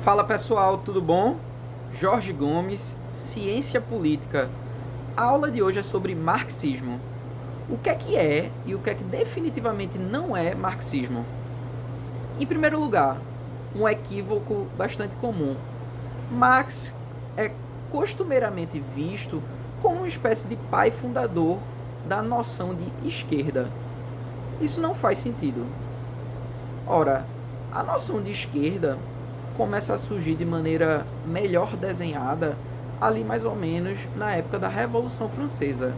Fala pessoal, tudo bom? Jorge Gomes, Ciência Política. A aula de hoje é sobre marxismo. O que é e o que é que definitivamente não é marxismo? Em primeiro lugar, um equívoco bastante comum. Marx é costumeiramente visto como uma espécie de pai fundador da noção de esquerda. Isso não faz sentido. Ora, a noção de esquerda começa a surgir de maneira melhor desenhada ali mais ou menos na época da Revolução Francesa,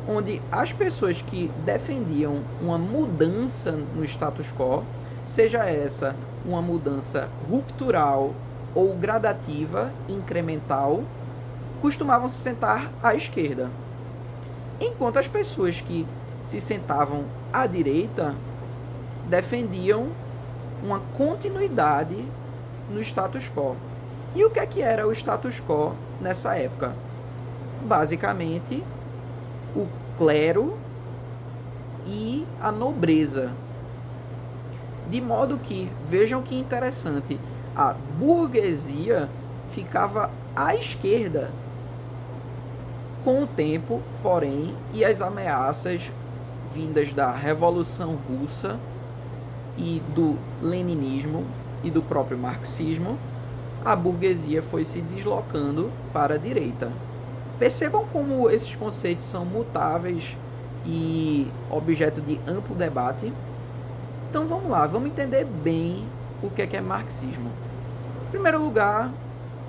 onde as pessoas que defendiam uma mudança no status quo, seja essa uma mudança ruptural ou gradativa, incremental, costumavam se sentar à esquerda, enquanto as pessoas que se sentavam à direita defendiam uma continuidade no status quo. E o que era o status quo nessa época? Basicamente, o clero e a nobreza. De modo que, vejam que interessante, a burguesia ficava à esquerda. Com o tempo, porém, e as ameaças vindas da Revolução Russa e do leninismo e do próprio marxismo, a burguesia foi se deslocando para a direita. Percebam como esses conceitos são mutáveis e objeto de amplo debate. Então vamos lá, vamos entender bem o que é marxismo. Em primeiro lugar,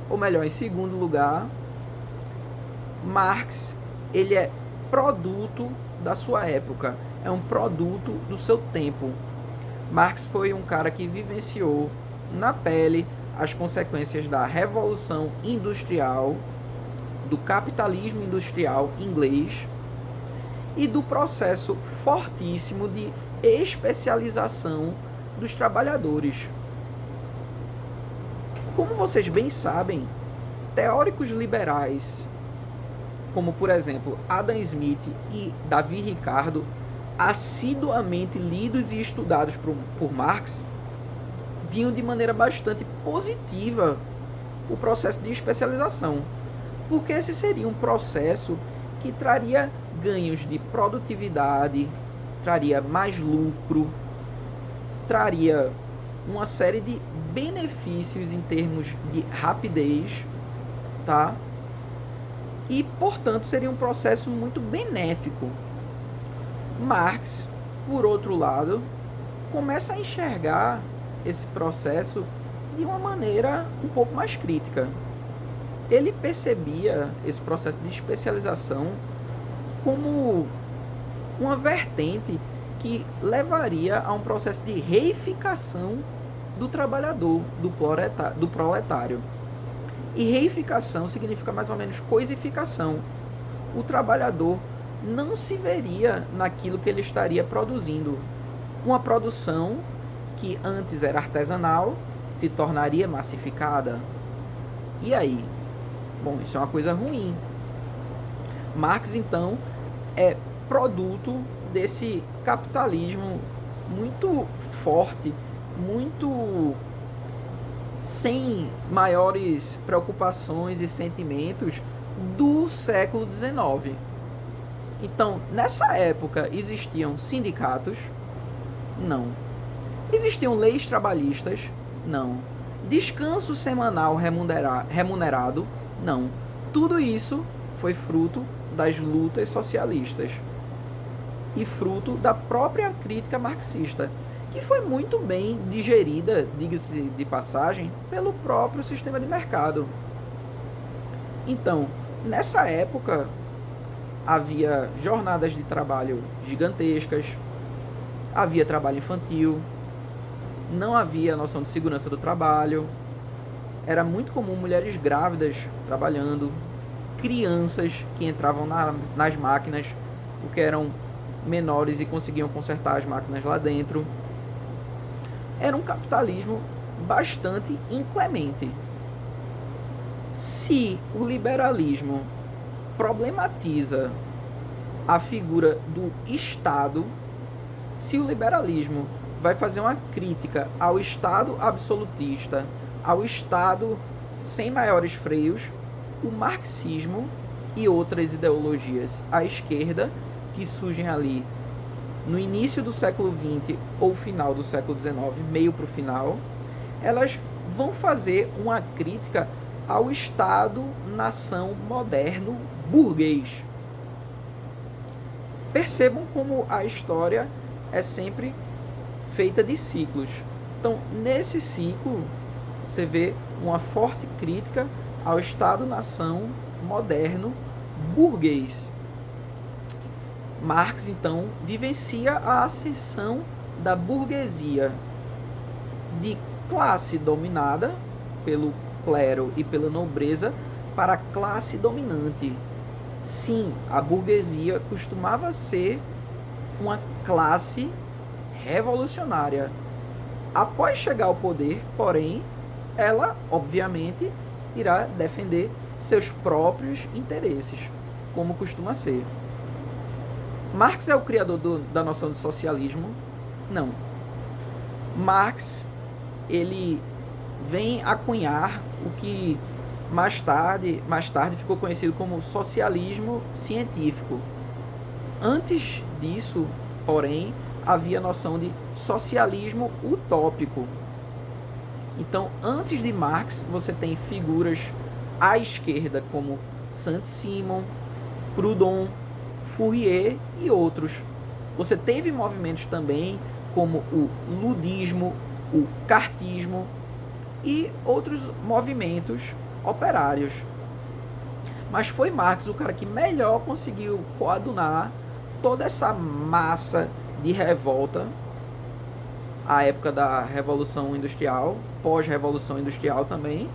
ou melhor, em segundo lugar, Marx, ele é produto da sua época, é um produto do seu tempo. Marx foi um cara que vivenciou na pele as consequências da Revolução Industrial, do capitalismo industrial inglês e do processo fortíssimo de especialização dos trabalhadores. Como vocês bem sabem, teóricos liberais, como por exemplo Adam Smith e Davi Ricardo, assiduamente lidos e estudados por Marx, vinham de maneira bastante positiva o processo de especialização, porque esse seria um processo que traria ganhos de produtividade, traria mais lucro, traria uma série de benefícios em termos de rapidez, tá? E, portanto, seria um processo muito benéfico. Marx, por outro lado, começa a enxergar esse processo de uma maneira um pouco mais crítica. Ele percebia esse processo de especialização como uma vertente que levaria a um processo de reificação do trabalhador, do proletário. E reificação significa mais ou menos coisificação. O trabalhador não se veria naquilo que ele estaria produzindo. Uma produção que antes era artesanal se tornaria massificada. E aí? Bom, isso é uma coisa ruim. Marx, então, é produto desse capitalismo muito forte, muito sem maiores preocupações e sentimentos do século XIX. Então, nessa época, existiam sindicatos? Não. Existiam leis trabalhistas? Não. Descanso semanal remunerado? Não. Tudo isso foi fruto das lutas socialistas e fruto da própria crítica marxista, que foi muito bem digerida, diga-se de passagem, pelo próprio sistema de mercado. Então, nessa época, havia jornadas de trabalho gigantescas, havia trabalho infantil, não havia noção de segurança do trabalho, era muito comum mulheres grávidas trabalhando, crianças que entravam nas máquinas porque eram menores e conseguiam consertar as máquinas lá dentro. Era um capitalismo bastante inclemente. Se o liberalismo problematiza a figura do Estado, se o liberalismo vai fazer uma crítica ao Estado absolutista, ao Estado sem maiores freios, o marxismo e outras ideologias à esquerda que surgem ali no início do século XX ou final do século XIX, meio para o final, elas vão fazer uma crítica ao Estado-nação moderno burguês. Percebam como a história é sempre feita de ciclos. Então, nesse ciclo, você vê uma forte crítica ao Estado-nação moderno burguês. Marx, então, vivencia a ascensão da burguesia de classe dominada pelo clero e pela nobreza para a classe dominante. Sim, a burguesia costumava ser uma classe revolucionária. Após chegar ao poder, porém, ela, obviamente, irá defender seus próprios interesses, como costuma ser. Marx é o criador da noção de socialismo? Não. Marx, ele vem acunhar o que mais tarde ficou conhecido como socialismo científico. Antes disso, porém, havia a noção de socialismo utópico. Então, antes de Marx, você tem figuras à esquerda como Saint-Simon, Proudhon, Fourier e outros. Você teve movimentos também como o ludismo, o cartismo e outros movimentos operários. Mas foi Marx o cara que melhor conseguiu coadunar toda essa massa de revolta à época da Revolução Industrial, pós-Revolução Industrial também.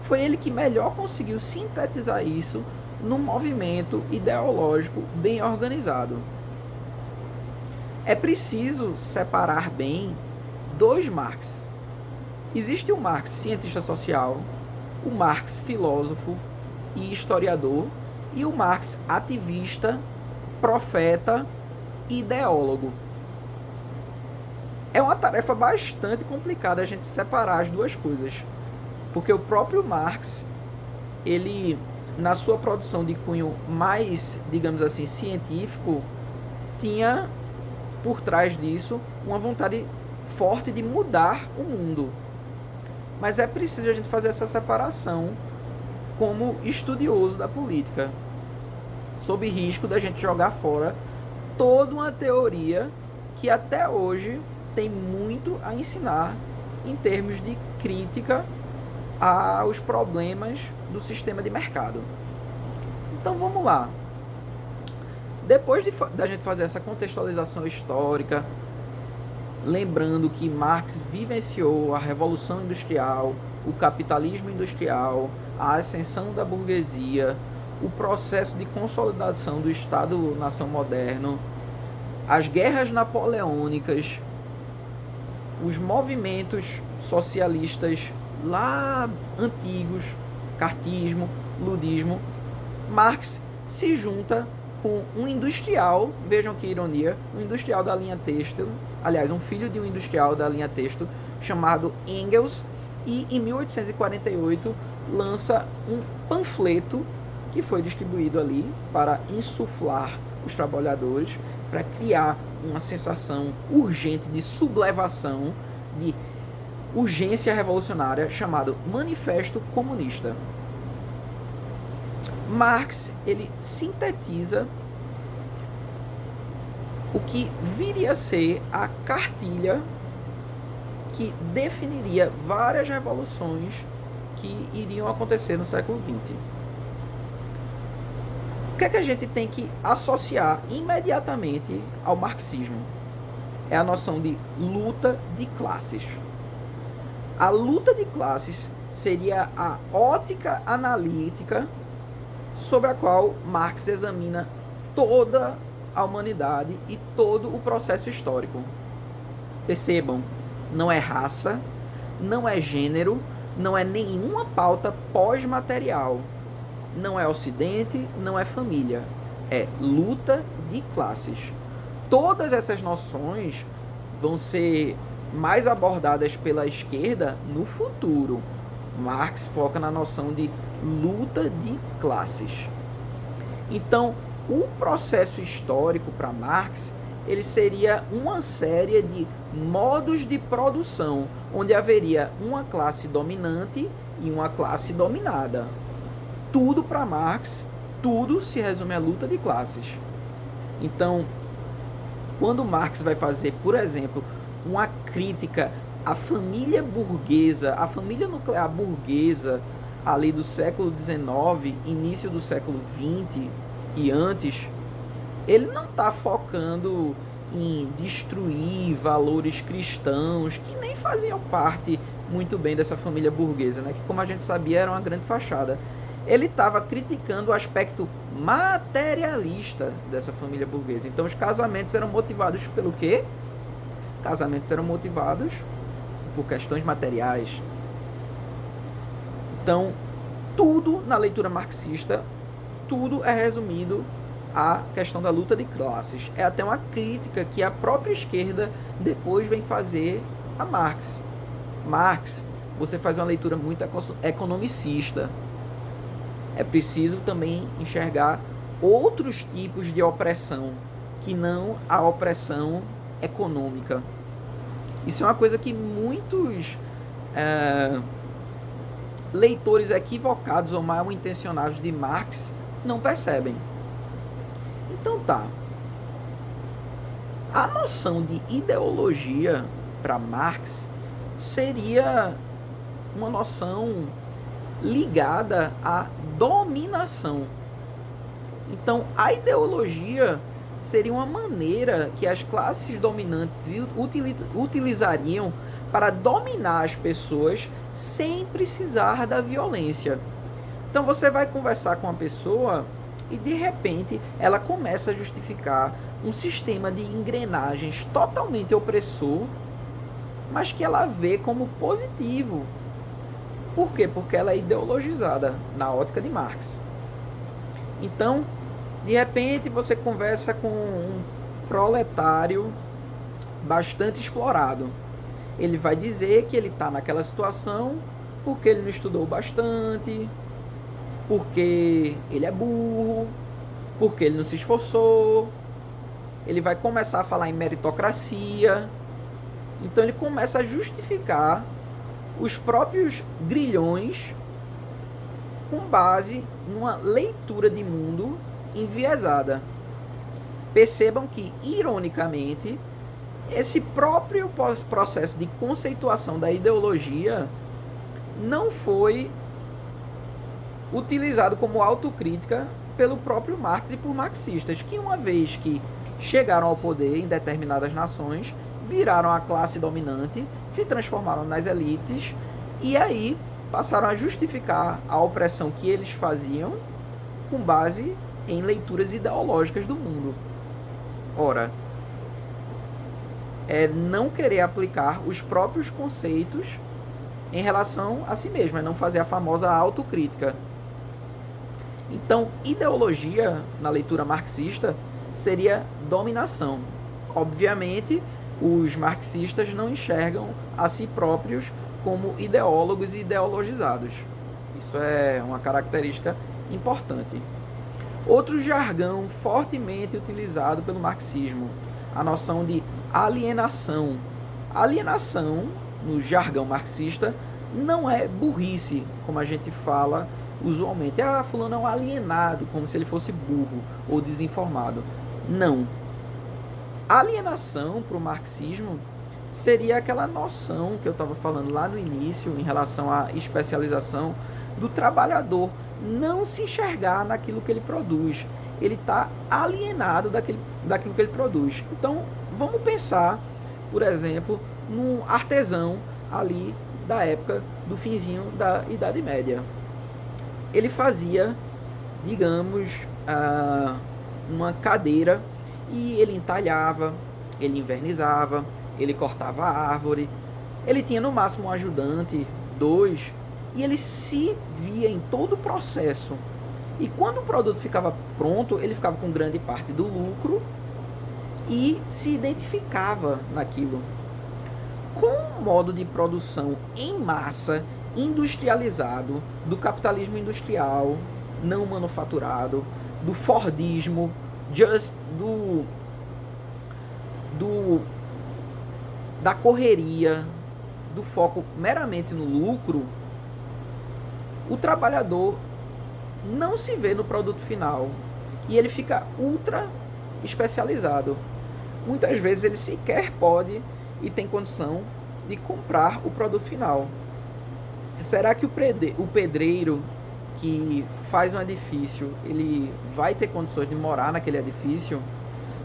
Foi ele que melhor conseguiu sintetizar isso num movimento ideológico bem organizado. É preciso separar bem dois Marx. Existe o Marx cientista social, o Marx filósofo e historiador, e o Marx ativista, profeta e ideólogo. É uma tarefa bastante complicada a gente separar as duas coisas, porque o próprio Marx, ele, na sua produção de cunho mais, digamos assim, científico, tinha por trás disso uma vontade forte de mudar o mundo. Mas é preciso a gente fazer essa separação como estudioso da política, sob risco da gente jogar fora toda uma teoria que até hoje tem muito a ensinar em termos de crítica aos problemas do sistema de mercado. Então vamos lá. Depois da gente fazer essa contextualização histórica, lembrando que Marx vivenciou a Revolução Industrial, o capitalismo industrial, a ascensão da burguesia, o processo de consolidação do Estado-nação moderno, as guerras napoleônicas, os movimentos socialistas lá antigos, cartismo, ludismo, Marx se junta com um industrial, vejam que ironia, um industrial da linha têxtil, aliás, um filho de um industrial da linha têxtil, chamado Engels, e em 1848 lança um panfleto que foi distribuído ali para insuflar os trabalhadores, para criar uma sensação urgente de sublevação, de urgência revolucionária, chamado Manifesto Comunista. Marx, ele sintetiza o que viria a ser a cartilha que definiria várias revoluções que iriam acontecer no século XX. O que é que a gente tem que associar imediatamente ao marxismo? É a noção de luta de classes. A luta de classes seria a ótica analítica sobre a qual Marx examina toda a humanidade e todo o processo histórico. Percebam, não é raça, não é gênero, não é nenhuma pauta pós-material, não é ocidente, não é família, é luta de classes. Todas essas noções vão ser mais abordadas pela esquerda no futuro. Marx foca na noção de luta de classes. Então, o processo histórico para Marx, ele seria uma série de modos de produção, onde haveria uma classe dominante e uma classe dominada. Tudo para Marx, tudo se resume à luta de classes. Então, quando Marx vai fazer, por exemplo, uma crítica à família burguesa, à família nuclear burguesa, ali do século XIX, início do século XX e antes, ele não está focando em destruir valores cristãos que nem faziam parte muito bem dessa família burguesa, né? Que, como a gente sabia, era uma grande fachada. Ele estava criticando o aspecto materialista dessa família burguesa. Então, os casamentos eram motivados pelo quê? Casamentos eram motivados por questões materiais. Então, tudo na leitura marxista, tudo é resumido à questão da luta de classes. É até uma crítica que a própria esquerda depois vem fazer a Marx. Marx, você faz uma leitura muito economicista. É preciso também enxergar outros tipos de opressão, que não a opressão econômica. Isso é uma coisa que muitos leitores equivocados ou mal intencionados de Marx não percebem. Então tá. A noção de ideologia para Marx seria uma noção ligada à dominação. Então, a ideologia seria uma maneira que as classes dominantes utilizariam para dominar as pessoas sem precisar da violência. Então, você vai conversar com uma pessoa e, de repente, ela começa a justificar um sistema de engrenagens totalmente opressor, mas que ela vê como positivo. Por quê? Porque ela é ideologizada na ótica de Marx. Então, de repente, você conversa com um proletário bastante explorado. Ele vai dizer que ele está naquela situação porque ele não estudou bastante, porque ele é burro, porque ele não se esforçou. Ele vai começar a falar em meritocracia. Então ele começa a justificar os próprios grilhões com base numa leitura de mundo enviesada. Percebam que, ironicamente, esse próprio processo de conceituação da ideologia não foi utilizado como autocrítica pelo próprio Marx e por marxistas, que, uma vez que chegaram ao poder em determinadas nações, viraram a classe dominante, se transformaram nas elites e aí passaram a justificar a opressão que eles faziam com base em leituras ideológicas do mundo. Ora, é não querer aplicar os próprios conceitos em relação a si mesmo, é não fazer a famosa autocrítica. Então, ideologia, na leitura marxista, seria dominação. Obviamente, os marxistas não enxergam a si próprios como ideólogos e ideologizados. Isso é uma característica importante. Outro jargão fortemente utilizado pelo marxismo, a noção de alienação. Alienação, no jargão marxista, não é burrice, como a gente fala usualmente. Ah, fulano é um alienado, como se ele fosse burro ou desinformado. Não. Alienação para o marxismo seria aquela noção que eu estava falando lá no início em relação à especialização do trabalhador não se enxergar naquilo que ele produz. Ele está alienado daquilo que ele produz. Então, vamos pensar, por exemplo, num artesão ali da época do finzinho da Idade Média. Ele fazia, digamos, uma cadeira e ele entalhava, ele invernizava, ele cortava a árvore. Ele tinha no máximo um ajudante, 2, e ele se via em todo o processo. E quando o produto ficava pronto, ele ficava com grande parte do lucro e se identificava naquilo. com o modo de produção em massa, industrializado, do capitalismo industrial, não manufaturado, do Fordismo, da correria, do foco meramente no lucro, o trabalhador não se vê no produto final e ele fica ultra especializado. Muitas vezes ele sequer pode e tem condição de comprar o produto final. Será que o pedreiro que faz um edifício, ele vai ter condições de morar naquele edifício?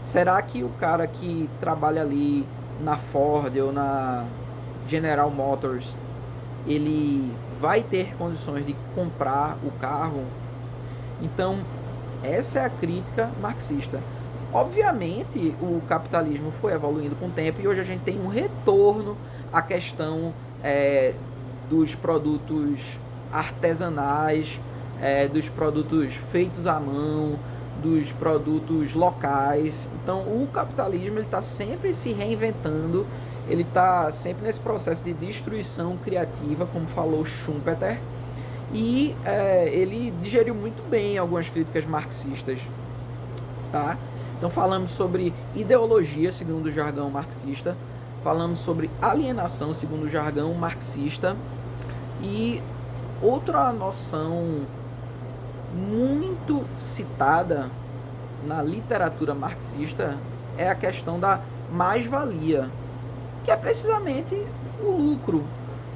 Será que o cara que trabalha ali na Ford ou na General Motors, ele vai ter condições de comprar o carro? Então, essa é a crítica marxista. Obviamente, o capitalismo foi evoluindo com o tempo e hoje a gente tem um retorno à questão dos produtos artesanais, dos produtos feitos à mão, dos produtos locais. Então, o capitalismo está sempre se reinventando, ele está sempre nesse processo de destruição criativa, como falou Schumpeter, e ele digeriu muito bem algumas críticas marxistas, tá? Então falamos sobre ideologia, segundo o jargão marxista, falamos sobre alienação, segundo o jargão marxista, e outra noção muito citada na literatura marxista é a questão da mais-valia, que é precisamente o lucro,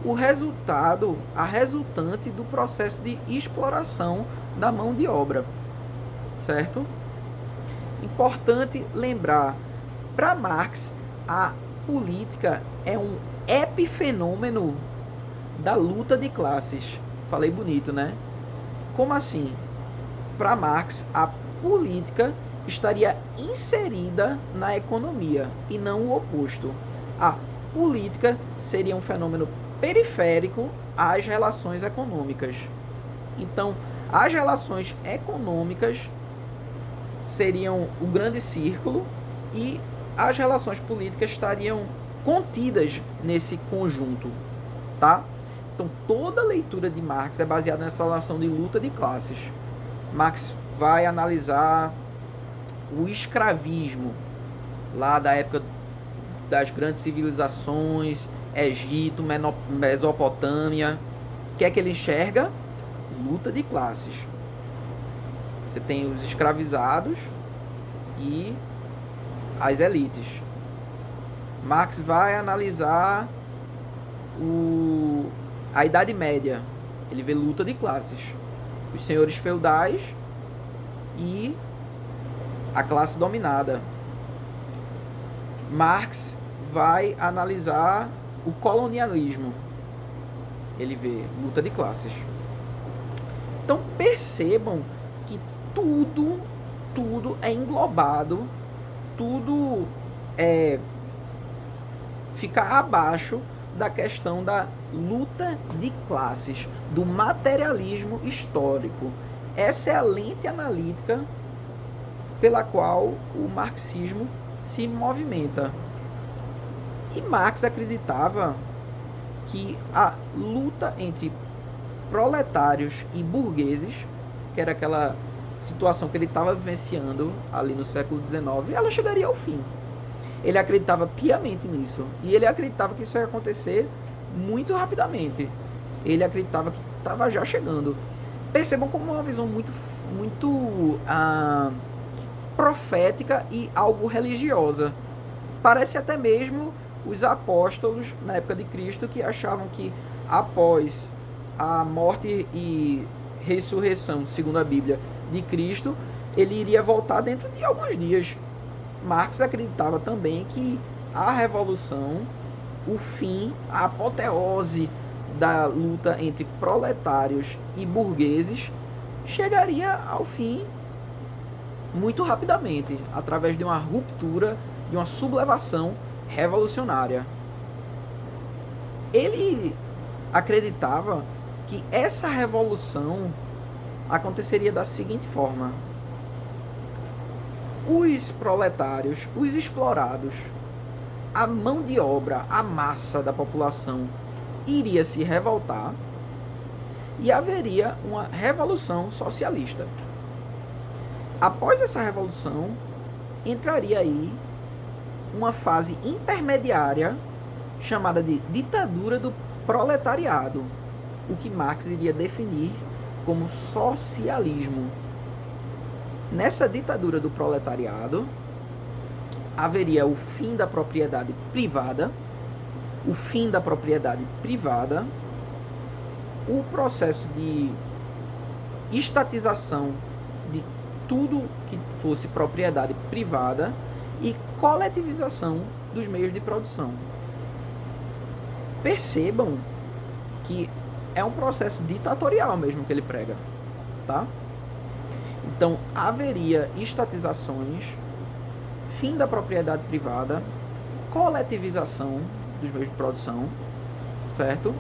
o resultado, a resultante do processo de exploração da mão de obra, certo? Importante lembrar, para Marx, a política é um epifenômeno da luta de classes. Falei bonito, né? Como assim? Para Marx, a política estaria inserida na economia e não o oposto. A política seria um fenômeno periférico às relações econômicas. Então, as relações econômicas seriam o grande círculo e as relações políticas estariam contidas nesse conjunto, tá? Então, toda a leitura de Marx é baseada nessa relação de luta de classes. Marx vai analisar o escravismo lá da época das grandes civilizações, Egito, Mesopotâmia. O que é que ele enxerga? Luta de classes. Você tem os escravizados e as elites. Marx vai analisar a Idade Média. Ele vê luta de classes. Os senhores feudais e a classe dominada. Marx vai analisar o colonialismo. Ele vê luta de classes. Então percebam que tudo é englobado, tudo fica abaixo da questão da luta de classes, do materialismo histórico. Essa é a lente analítica pela qual o marxismo se movimenta. E Marx acreditava que a luta entre proletários e burgueses, que era aquela situação que ele estava vivenciando ali no século XIX, ela chegaria ao fim. Ele acreditava piamente nisso. E ele acreditava que isso ia acontecer muito rapidamente. Ele acreditava que estava já chegando. Percebam como uma visão muito profética e algo religiosa. Parece até mesmo os apóstolos na época de Cristo, que achavam que após a morte e ressurreição, segundo a Bíblia, de Cristo, ele iria voltar dentro de alguns dias. Marx acreditava também que a revolução, o fim, a apoteose da luta entre proletários e burgueses chegaria ao fim muito rapidamente, através de uma ruptura, de uma sublevação revolucionária. Ele acreditava que essa revolução aconteceria da seguinte forma: os proletários, os explorados, a mão de obra, a massa da população iria se revoltar e haveria uma revolução socialista. Após essa revolução, entraria aí uma fase intermediária chamada de ditadura do proletariado, o que Marx iria definir como socialismo. Nessa ditadura do proletariado, haveria o fim da propriedade privada, o processo de estatização de tudo que fosse propriedade privada e coletivização dos meios de produção. Percebam que é um processo ditatorial mesmo que ele prega, tá? Então, haveria estatizações, fim da propriedade privada, coletivização dos meios de produção, certo?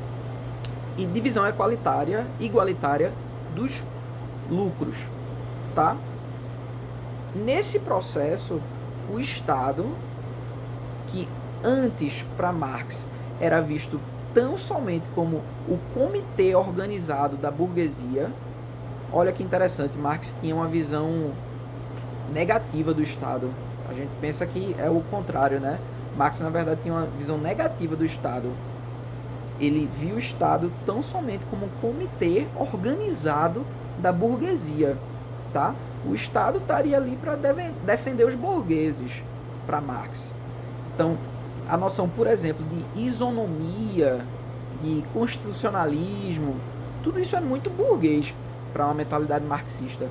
E divisão igualitária dos lucros, tá? Nesse processo, o Estado, que antes para Marx era visto tão somente como o comitê organizado da burguesia, olha que interessante, Marx tinha uma visão negativa do Estado. A gente pensa que é o contrário, né? Marx, na verdade, tinha uma visão negativa do Estado. Ele viu o Estado tão somente como um comitê organizado da burguesia, tá? O Estado estaria ali para defender os burgueses, para Marx. Então, a noção, por exemplo, de isonomia, de constitucionalismo, tudo isso é muito burguês para uma mentalidade marxista.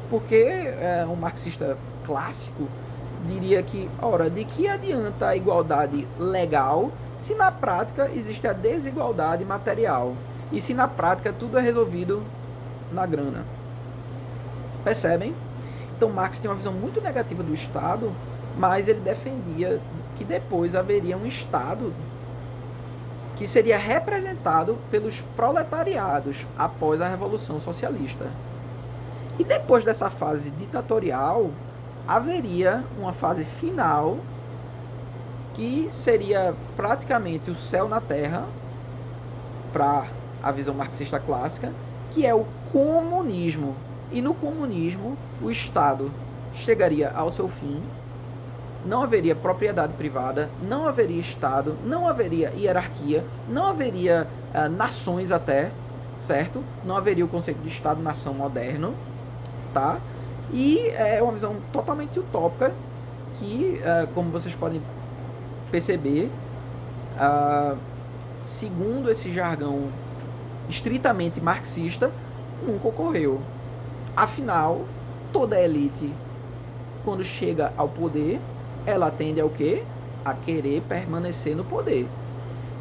Porque um marxista clássico diria que, ora, de que adianta a igualdade legal se na prática existe a desigualdade material? E se na prática tudo é resolvido na grana? Percebem? Então Marx tem uma visão muito negativa do Estado, mas ele defendia que depois haveria um Estado que seria representado pelos proletariados após a Revolução Socialista. E depois dessa fase ditatorial, haveria uma fase final que seria praticamente o céu na terra, para a visão marxista clássica, que é o comunismo. E no comunismo, o Estado chegaria ao seu fim, não haveria propriedade privada, não haveria Estado, não haveria hierarquia, não haveria nações até, certo? Não haveria o conceito de Estado-nação moderno, tá? E é uma visão totalmente utópica que, como vocês podem perceber, segundo esse jargão estritamente marxista, nunca ocorreu. Afinal, toda elite, quando chega ao poder, ela tende ao quê? A querer permanecer no poder.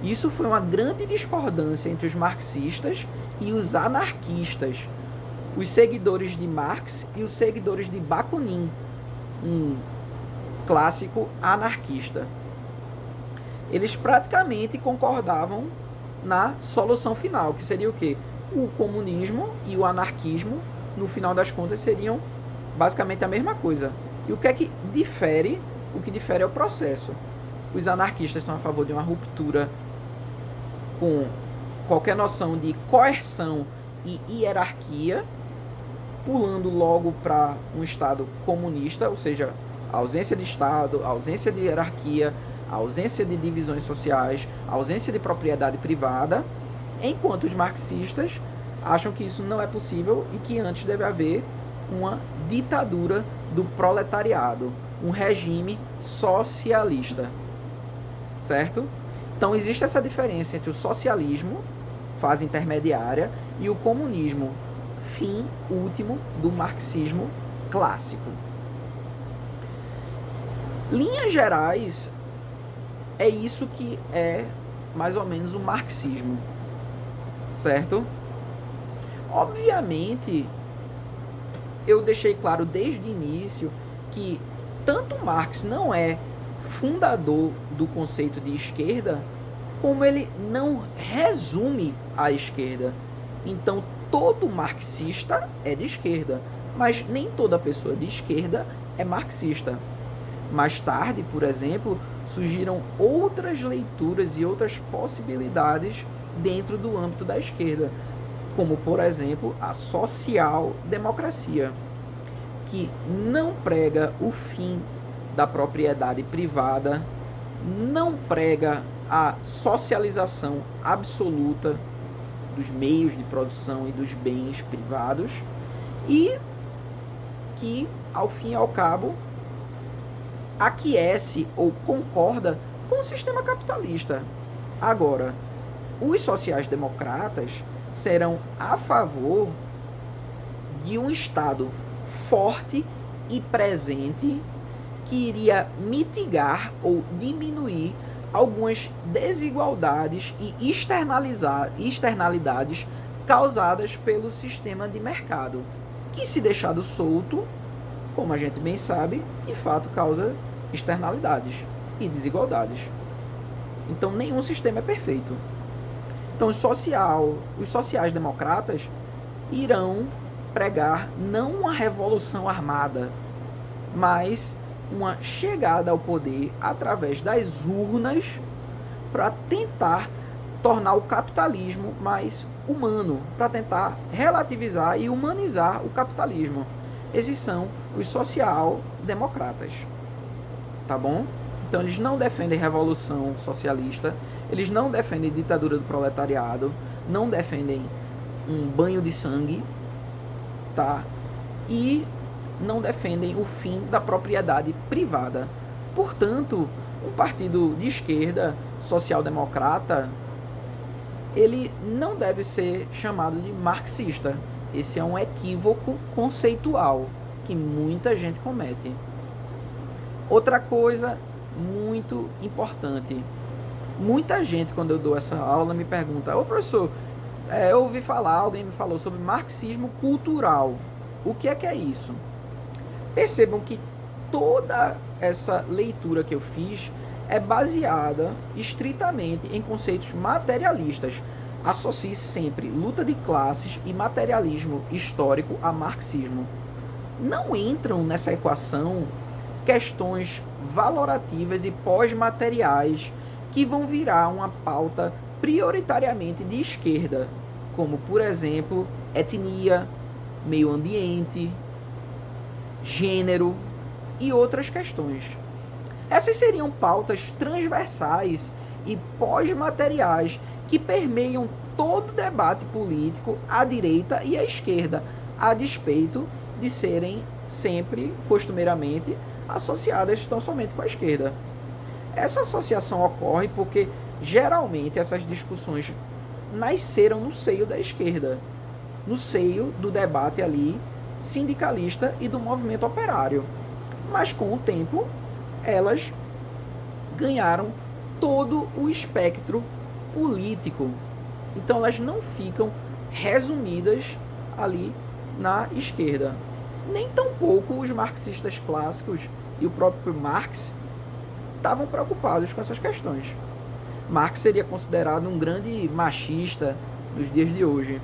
Isso foi uma grande discordância entre os marxistas e os anarquistas, os seguidores de Marx e os seguidores de Bakunin, um clássico anarquista. Eles praticamente concordavam na solução final, que seria o quê? O comunismo e o anarquismo, no final das contas, seriam basicamente a mesma coisa. E o que é que difere? O que difere é o processo. Os anarquistas são a favor de uma ruptura com qualquer noção de coerção e hierarquia, pulando logo para um Estado comunista, ou seja, a ausência de Estado, a ausência de hierarquia, a ausência de divisões sociais, a ausência de propriedade privada, enquanto os marxistas acham que isso não é possível e que antes deve haver uma ditadura do proletariado, um regime socialista, certo? Então existe essa diferença entre o socialismo, fase intermediária, e o comunismo, fim último do marxismo clássico. Linhas gerais, é isso que é mais ou menos o marxismo, certo? Obviamente, eu deixei claro desde o início que tanto Marx não é fundador do conceito de esquerda, como ele não resume a esquerda. Então, todo marxista é de esquerda, mas nem toda pessoa de esquerda é marxista. Mais tarde, por exemplo, surgiram outras leituras e outras possibilidades dentro do âmbito da esquerda, como, por exemplo, a social-democracia, que não prega o fim da propriedade privada, não prega a socialização absoluta dos meios de produção e dos bens privados, e que, ao fim e ao cabo, aquece ou concorda com o sistema capitalista. Agora, os sociais-democratas serão a favor de um Estado forte e presente que iria mitigar ou diminuir algumas desigualdades e externalidades causadas pelo sistema de mercado, que, se deixado solto, como a gente bem sabe, de fato causa externalidades e desigualdades. Então nenhum sistema é perfeito. Então os sociais-democratas irão pregar não uma revolução armada, mas uma chegada ao poder através das urnas para tentar tornar o capitalismo mais humano, para tentar relativizar e humanizar o capitalismo. Esses são os social-democratas. Tá bom? Então eles não defendem revolução socialista, eles não defendem ditadura do proletariado, não defendem um banho de sangue, tá? E não defendem o fim da propriedade privada. Portanto, um partido de esquerda, social-democrata, ele não deve ser chamado de marxista. Esse é um equívoco conceitual que muita gente comete. Outra coisa muito importante. Muita gente, quando eu dou essa aula, me pergunta: ô professor, eu ouvi falar, alguém me falou sobre marxismo cultural. O que é isso? Percebam que toda essa leitura que eu fiz é baseada estritamente em conceitos materialistas. Associe sempre luta de classes e materialismo histórico a marxismo. Não entram nessa equação questões valorativas e pós-materiais que vão virar uma pauta prioritariamente de esquerda, como, por exemplo, etnia, meio ambiente, gênero e outras questões. Essas seriam pautas transversais e pós-materiais que permeiam todo o debate político à direita e à esquerda, a despeito de serem sempre, costumeiramente, associadas tão somente com a esquerda. Essa associação ocorre porque, geralmente, essas discussões nasceram no seio da esquerda, no seio do debate ali sindicalista e do movimento operário. Mas, com o tempo, elas ganharam todo o espectro político. Então, elas não ficam resumidas ali na esquerda. Nem tampouco os marxistas clássicos e o próprio Marx estavam preocupados com essas questões. Marx seria considerado um grande machista dos dias de hoje.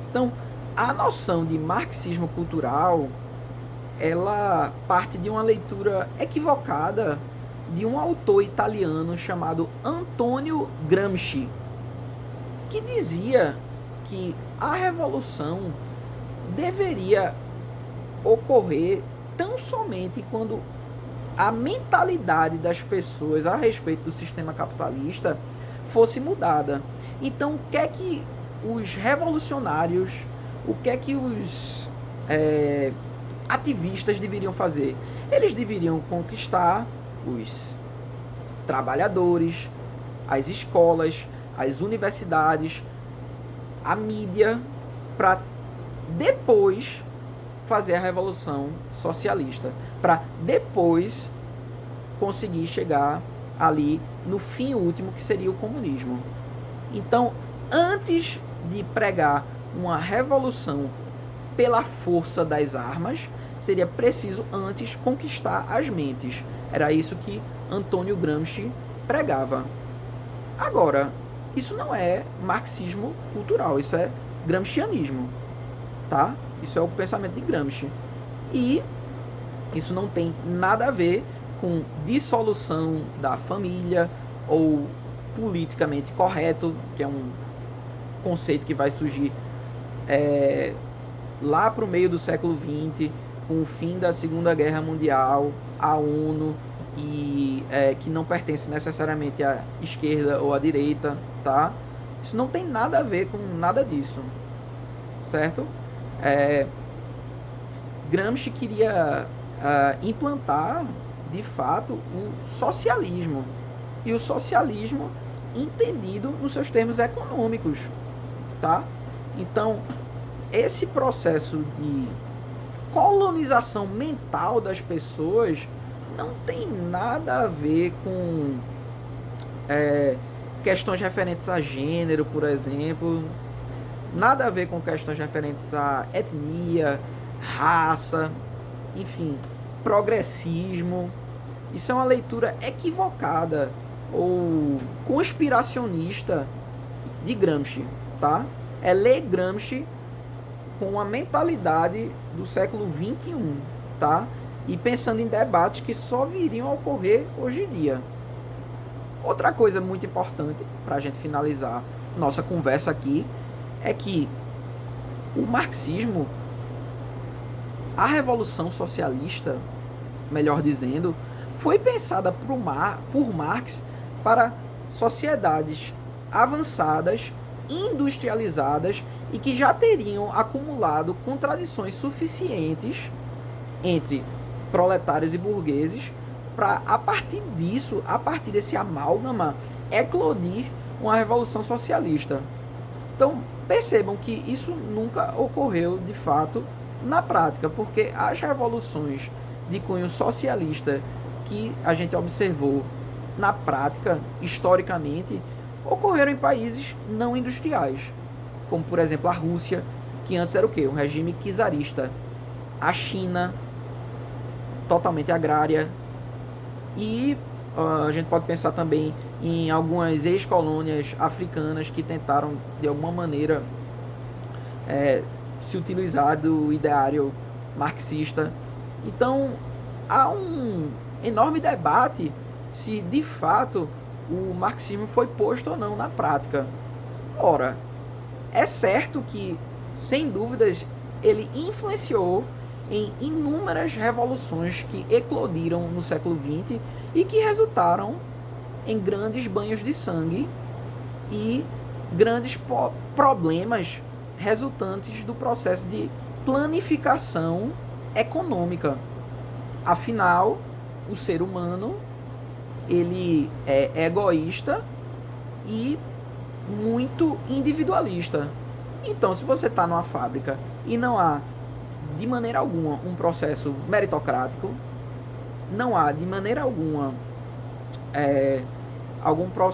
Então, a noção de marxismo cultural, ela parte de uma leitura equivocada de um autor italiano chamado Antonio Gramsci, que dizia que a revolução deveria ocorrer tão somente quando a mentalidade das pessoas a respeito do sistema capitalista fosse mudada. Então, o que é que os revolucionários, o que é que os ativistas deveriam fazer? Eles deveriam conquistar os trabalhadores, as escolas, as universidades, a mídia, para depois fazer a revolução socialista, para depois conseguir chegar ali no fim último, que seria o comunismo. Então, antes de pregar uma revolução pela força das armas, seria preciso antes conquistar as mentes. Era isso que Antônio Gramsci pregava. Agora, isso não é marxismo cultural, isso é gramscianismo, tá? Isso é o pensamento de Gramsci. E isso não tem nada a ver com dissolução da família, ou politicamente correto, que é um conceito que vai surgir lá para o meio do século XX, com o fim da Segunda Guerra Mundial, a ONU, e que não pertence necessariamente à esquerda ou à direita, tá? Isso não tem nada a ver com nada disso, certo? Gramsci queria implantar, de fato, o socialismo, e o socialismo entendido nos seus termos econômicos, tá? Então, esse processo de colonização mental das pessoas não tem nada a ver com questões referentes a gênero, por exemplo, nada a ver com questões referentes a etnia, raça, enfim, progressismo. Isso é uma leitura equivocada ou conspiracionista de Gramsci, tá? É ler Gramsci com a mentalidade do século XXI, tá? E pensando em debates que só viriam a ocorrer hoje em dia. Outra coisa muito importante, para a gente finalizar nossa conversa aqui, é que o marxismo, a revolução socialista, melhor dizendo, foi pensada por Marx para sociedades avançadas, industrializadas e que já teriam acumulado contradições suficientes entre proletários e burgueses para, a partir disso, a partir desse amálgama, eclodir uma revolução socialista. Então, percebam que isso nunca ocorreu, de fato, na prática, porque as revoluções de cunho socialista que a gente observou na prática, historicamente, ocorreram em países não industriais, como, por exemplo, a Rússia, que antes era o quê? Um regime czarista. A China, totalmente agrária. E a gente pode pensar também em algumas ex-colônias africanas que tentaram, de alguma maneira, se utilizar do ideário marxista. Então, há um enorme debate se, de fato, o marxismo foi posto ou não na prática. Ora, é certo que, sem dúvidas, ele influenciou em inúmeras revoluções que eclodiram no século XX e que resultaram em grandes banhos de sangue e grandes problemas resultantes do processo de planificação econômica. Afinal, o ser humano, ele é egoísta e muito individualista. Então, se você está numa fábrica e não há, de maneira alguma, um processo meritocrático, não há, de maneira alguma, algum processo